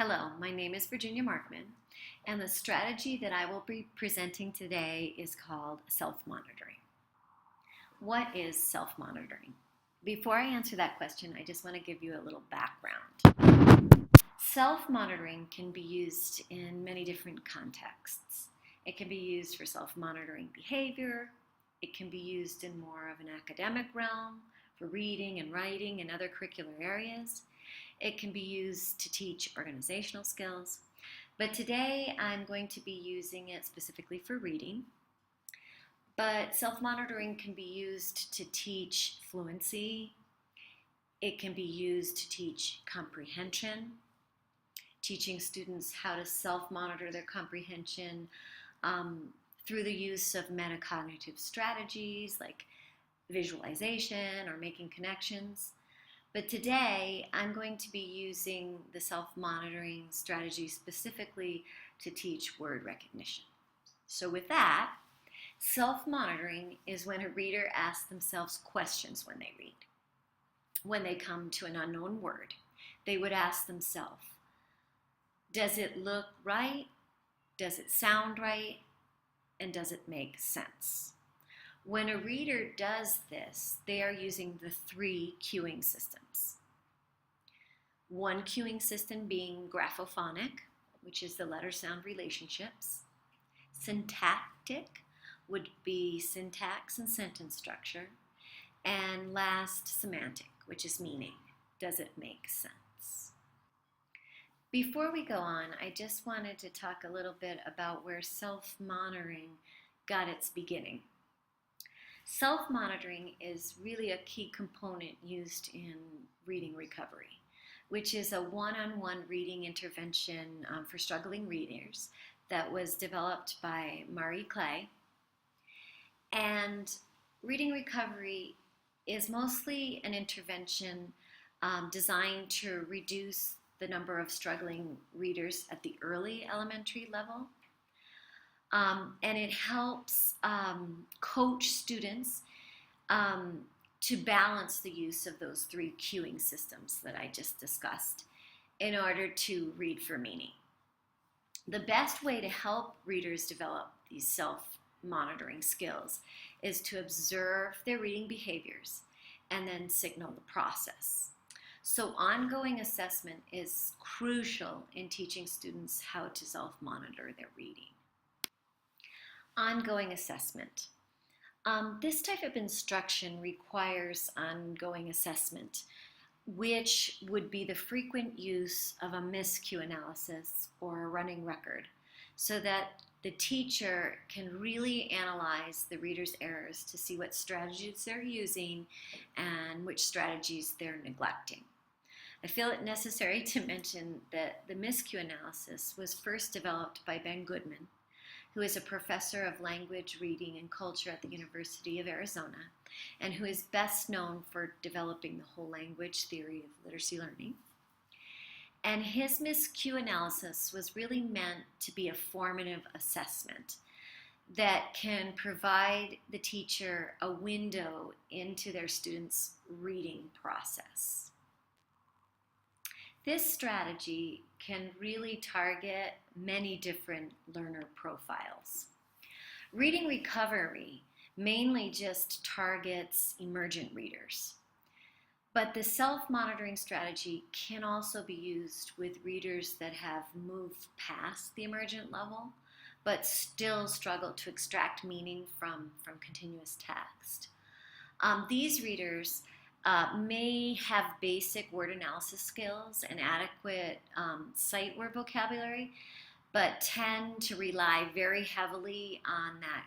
Hello, my name is Virginia Markman, and the strategy that I will be presenting today is called self-monitoring. What is self-monitoring? Before I answer that question, I just want to give you a little background. Self-monitoring can be used in many different contexts. It can be used for self-monitoring behavior. It can be used in more of an academic realm, for reading and writing and other curricular areas. It can be used to teach organizational skills, but today I'm going to be using it specifically for reading. But self-monitoring can be used to teach fluency. It can be used to teach comprehension, teaching students how to self-monitor their comprehension through the use of metacognitive strategies like visualization or making connections. But today, I'm going to be using the self-monitoring strategy specifically to teach word recognition. So with that, self-monitoring is when a reader asks themselves questions when they read. When they come to an unknown word, they would ask themselves, does it look right? Does it sound right? And does it make sense? When a reader does this, they are using the three cueing systems. One cueing system being graphophonic, which is the letter-sound relationships. Syntactic would be syntax and sentence structure. And last, semantic, which is meaning. Does it make sense? Before we go on, I just wanted to talk a little bit about where self-monitoring got its beginning. Self-monitoring is really a key component used in reading recovery, which is a one-on-one reading intervention for struggling readers that was developed by Marie Clay. And reading recovery is mostly an intervention designed to reduce the number of struggling readers at the early elementary level. And it helps coach students to balance the use of those three cueing systems that I just discussed in order to read for meaning. The best way to help readers develop these self-monitoring skills is to observe their reading behaviors and then signal the process. So ongoing assessment is crucial in teaching students how to self-monitor their reading. Ongoing assessment. This type of instruction requires ongoing assessment, which would be the frequent use of a miscue analysis or a running record, so that the teacher can really analyze the reader's errors to see what strategies they're using and which strategies they're neglecting. I feel it necessary to mention that the miscue analysis was first developed by Ben Goodman, who is a professor of language, reading, and culture at the University of Arizona, and who is best known for developing the whole language theory of literacy learning. And his miscue analysis was really meant to be a formative assessment that can provide the teacher a window into their students' reading process. This strategy can really target many different learner profiles. Reading recovery mainly just targets emergent readers, but the self-monitoring strategy can also be used with readers that have moved past the emergent level, but still struggle to extract meaning from continuous text. These readers may have basic word analysis skills and adequate sight word vocabulary, but tend to rely very heavily on that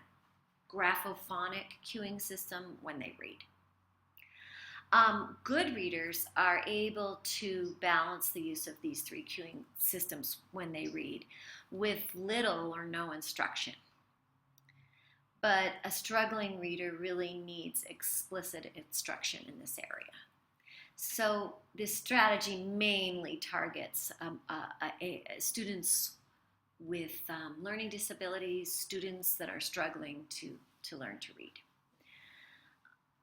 graphophonic cueing system when they read. Good readers are able to balance the use of these three cueing systems when they read with little or no instruction. But a struggling reader really needs explicit instruction in this area. So this strategy mainly targets students with learning disabilities, students that are struggling to learn to read.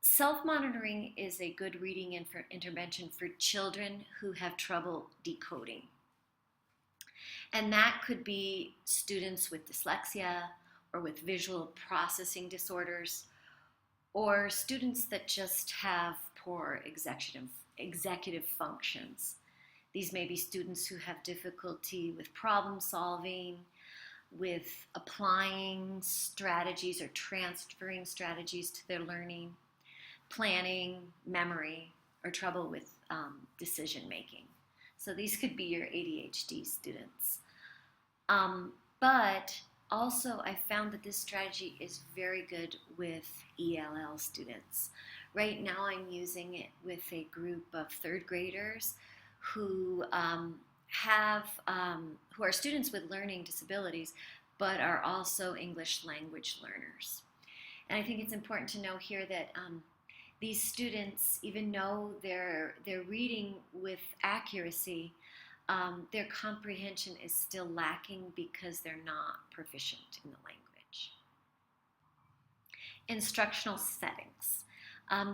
Self-monitoring is a good reading intervention for children who have trouble decoding. And that could be students with dyslexia or with visual processing disorders, or students that just have poor executive functions. These may be students who have difficulty with problem solving, with applying strategies or transferring strategies to their learning, planning, memory, or trouble with decision making. So these could be your ADHD students. But also, I found that this strategy is very good with ELL students. Right now, I'm using it with a group of third graders who who are students with learning disabilities, but are also English language learners. And I think it's important to know here that these students, even though they're reading with accuracy, their comprehension is still lacking because they're not proficient in the language. Instructional settings.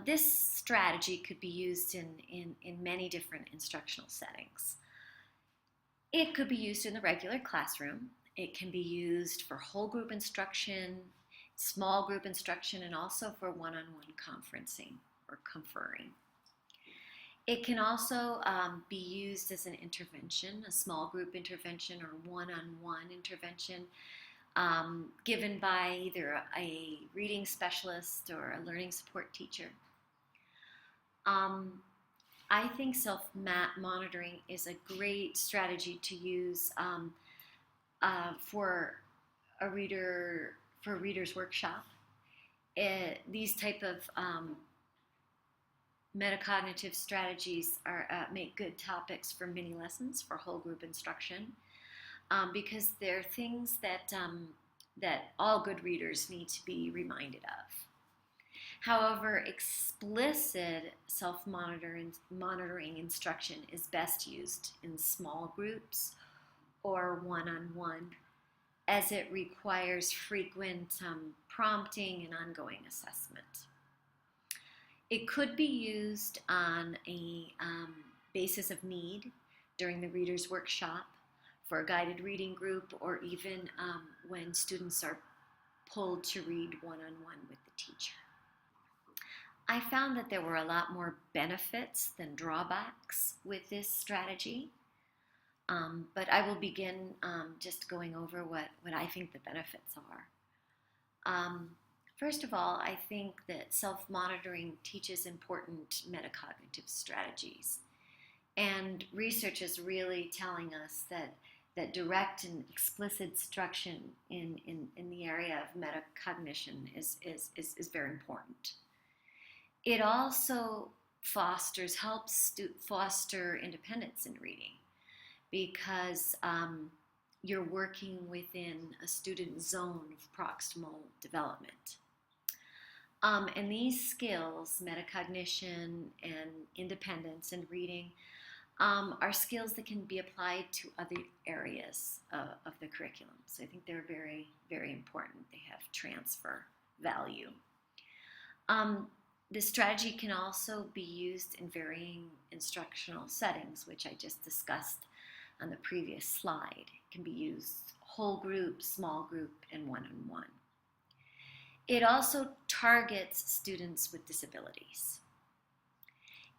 This strategy could be used in many different instructional settings. It could be used in the regular classroom. It can be used for whole group instruction, small group instruction, and also for one-on-one conferencing or conferring. It can also be used as an intervention, a small group intervention or one-on-one intervention given by either a reading specialist or a learning support teacher. I think self-monitoring is a great strategy to use for a reader's workshop. These type of metacognitive strategies make good topics for mini lessons, for whole group instruction, because they're things that all good readers need to be reminded of. However, explicit self-monitoring instruction is best used in small groups or one-on-one, as it requires frequent prompting and ongoing assessment. It could be used on a basis of need during the reader's workshop, for a guided reading group, or even when students are pulled to read one-on-one with the teacher. I found that there were a lot more benefits than drawbacks with this strategy, but I will begin just going over what I think the benefits are. First of all, I think that self-monitoring teaches important metacognitive strategies. And research is really telling us that direct and explicit instruction in the area of metacognition is very important. It also helps foster independence in reading, because you're working within a student zone of proximal development. And these skills, metacognition and independence and reading, are skills that can be applied to other areas of the curriculum. So I think they're very, very important. They have transfer value. This strategy can also be used in varying instructional settings, which I just discussed on the previous slide. It can be used whole group, small group, and one-on-one. It also targets students with disabilities.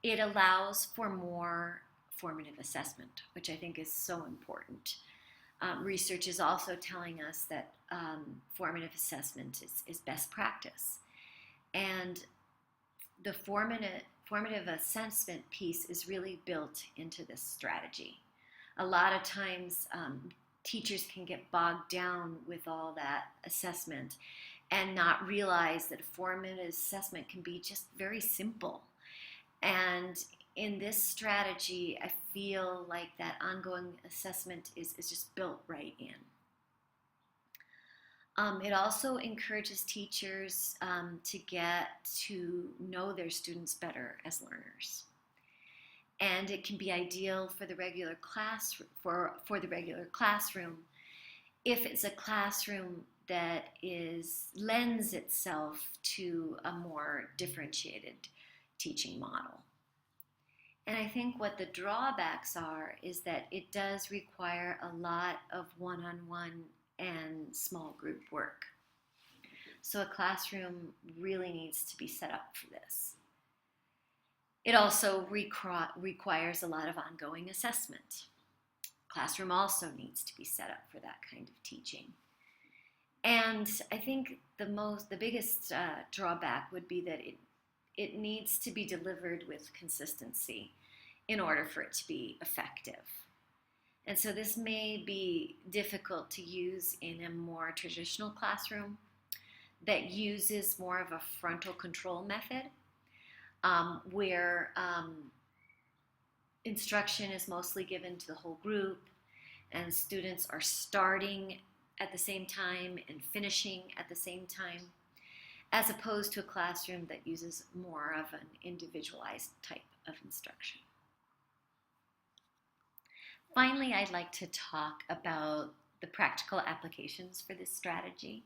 It allows for more formative assessment, which I think is so important. Research is also telling us that formative assessment is best practice. And the formative assessment piece is really built into this strategy. A lot of times teachers can get bogged down with all that assessment and not realize that formative assessment can be just very simple. And in this strategy, I feel like that ongoing assessment is just built right in. It also encourages teachers to get to know their students better as learners. And it can be ideal for the regular classroom if it's a classroom that lends itself to a more differentiated teaching model. And I think what the drawbacks are is that it does require a lot of one-on-one and small group work. So a classroom really needs to be set up for this. It also requires a lot of ongoing assessment. Classroom also needs to be set up for that kind of teaching. And I think the biggest drawback would be that it needs to be delivered with consistency in order for it to be effective. And so this may be difficult to use in a more traditional classroom that uses more of a frontal control method, where instruction is mostly given to the whole group and students are starting at the same time and finishing at the same time, as opposed to a classroom that uses more of an individualized type of instruction. Finally, I'd like to talk about the practical applications for this strategy.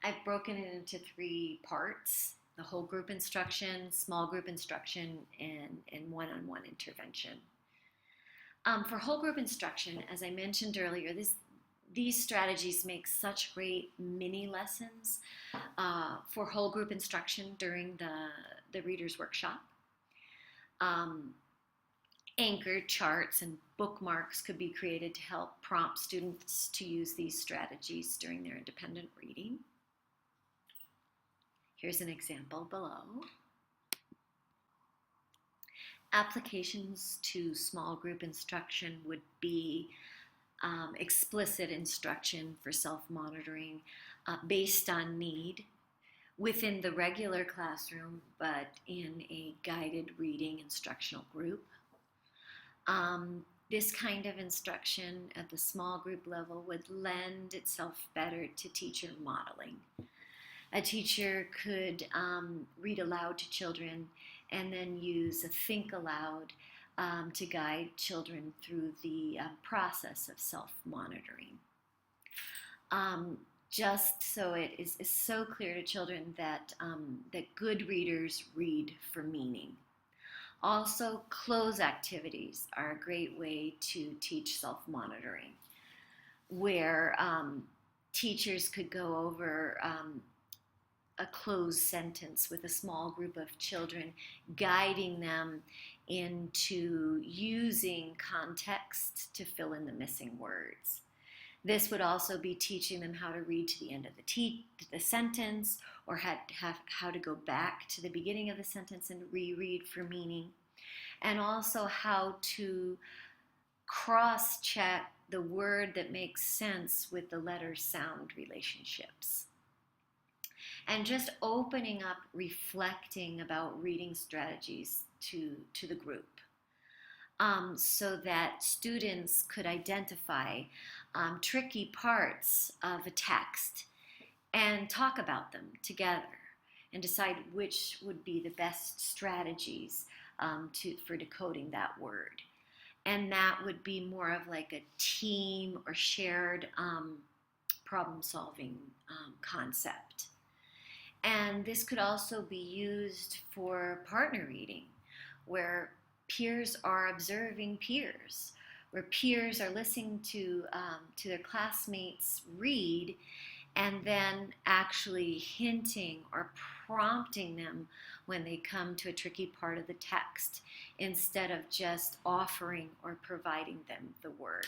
I've broken it into 3 parts: the whole group instruction, small group instruction, and one-on-one intervention. For whole group instruction, as I mentioned earlier, these strategies make such great mini lessons for whole group instruction during the reader's workshop. Anchored charts and bookmarks could be created to help prompt students to use these strategies during their independent reading. Here's an example below. Applications to small group instruction would be explicit instruction for self-monitoring based on need within the regular classroom, but in a guided reading instructional group. This kind of instruction at the small group level would lend itself better to teacher modeling. A teacher could read aloud to children and then use a think aloud to guide children through the process of self-monitoring. Just so it is so clear to children that good readers read for meaning. Also, cloze activities are a great way to teach self-monitoring, where teachers could go over a closed sentence with a small group of children, guiding them into using context to fill in the missing words. This would also be teaching them how to read to the end of the sentence, or how to go back to the beginning of the sentence and reread for meaning, and also how to cross-check the word that makes sense with the letter-sound relationships. And just opening up, reflecting about reading strategies to the group, so that students could identify tricky parts of a text and talk about them together and decide which would be the best strategies for decoding that word. And that would be more of like a team or shared problem-solving concept. And this could also be used for partner reading, where peers are observing peers, where peers are listening to their classmates read and then actually hinting or prompting them when they come to a tricky part of the text, instead of just offering or providing them the word.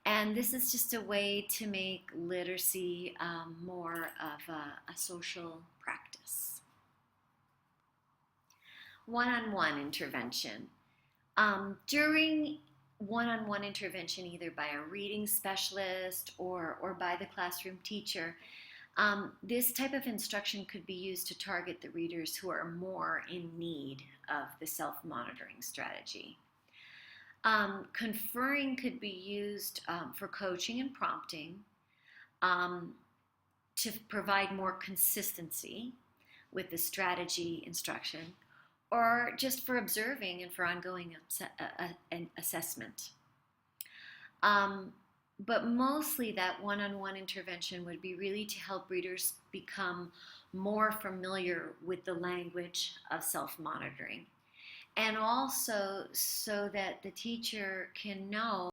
And this is just a way to make literacy more of a social practice. One-on-one intervention. During one-on-one intervention, either by a reading specialist or by the classroom teacher, this type of instruction could be used to target the readers who are more in need of the self-monitoring strategy. Conferring could be used for coaching and prompting to provide more consistency with the strategy instruction, or just for observing and for ongoing assessment. But mostly that one-on-one intervention would be really to help readers become more familiar with the language of self-monitoring and also so that the teacher can know